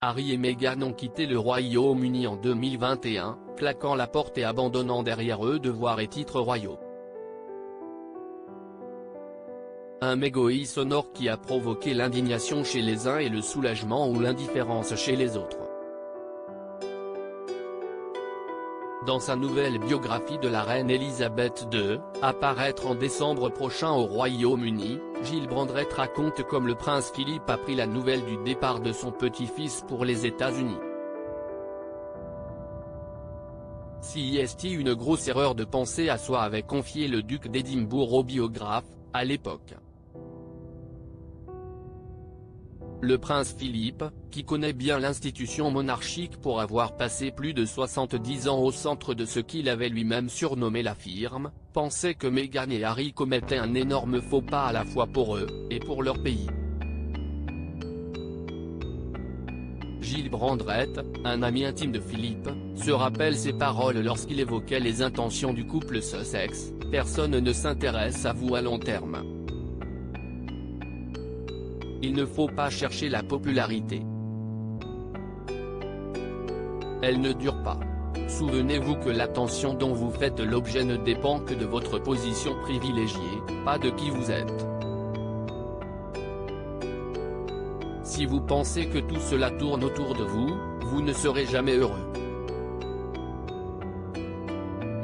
Harry et Meghan ont quitté le Royaume-Uni en 2021, claquant la porte et abandonnant derrière eux devoirs et titres royaux. Un mégoï sonore qui a provoqué l'indignation chez les uns et le soulagement ou l'indifférence chez les autres. Dans sa nouvelle biographie de la reine Elisabeth II, à paraître en décembre prochain au Royaume-Uni, Gill Brandrett raconte comme le prince Philippe a pris la nouvelle du départ de son petit-fils pour les États-Unis. C'est une grosse erreur de penser à soi, avait confié le duc d'Édimbourg au biographe, à l'époque. Le prince Philippe, qui connaît bien l'institution monarchique pour avoir passé plus de 70 ans au centre de ce qu'il avait lui-même surnommé la firme, pensait que Meghan et Harry commettaient un énorme faux pas à la fois pour eux, et pour leur pays. Gill Brandrett, un ami intime de Philippe, se rappelle ces paroles lorsqu'il évoquait les intentions du couple Sussex: « Personne ne s'intéresse à vous à long terme. Il ne faut pas chercher la popularité. Elle ne dure pas. Souvenez-vous que l'attention dont vous faites l'objet ne dépend que de votre position privilégiée, pas de qui vous êtes. Si vous pensez que tout cela tourne autour de vous, vous ne serez jamais heureux. »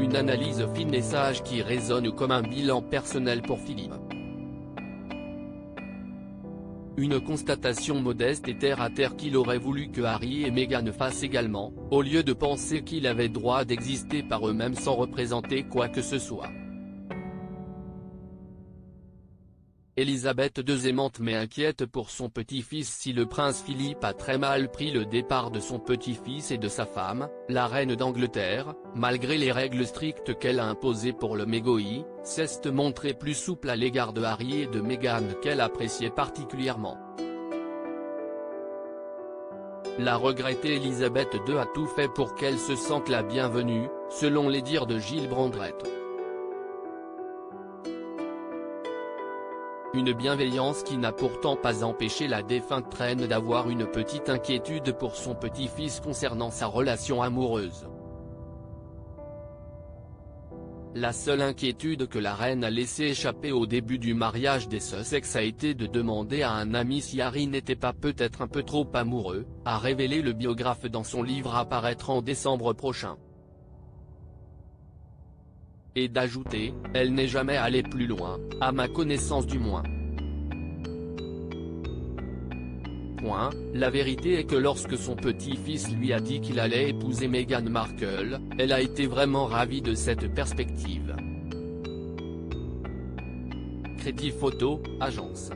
Une analyse fine et sage qui résonne comme un bilan personnel pour Philippe. Une constatation modeste et terre à terre qu'il aurait voulu que Harry et Meghan fassent également, au lieu de penser qu'ils avaient droit d'exister par eux-mêmes sans représenter quoi que ce soit. Elisabeth II aimante mais inquiète pour son petit-fils. Si le prince Philippe a très mal pris le départ de son petit-fils et de sa femme, la reine d'Angleterre, malgré les règles strictes qu'elle a imposées pour le mégoï, s'est montrée plus souple à l'égard de Harry et de Meghan qu'elle appréciait particulièrement. La regrettée Elisabeth II a tout fait pour qu'elle se sente la bienvenue, selon les dires de Gill Brandrett. Une bienveillance qui n'a pourtant pas empêché la défunte reine d'avoir une petite inquiétude pour son petit-fils concernant sa relation amoureuse. La seule inquiétude que la reine a laissé échapper au début du mariage des Sussex a été de demander à un ami si Harry n'était pas peut-être un peu trop amoureux, a révélé le biographe dans son livre à paraître en décembre prochain. Et d'ajouter: « Elle n'est jamais allée plus loin, à ma connaissance du moins. » La vérité est que lorsque son petit-fils lui a dit qu'il allait épouser Meghan Markle, elle a été vraiment ravie de cette perspective. Crédit Photo, agence.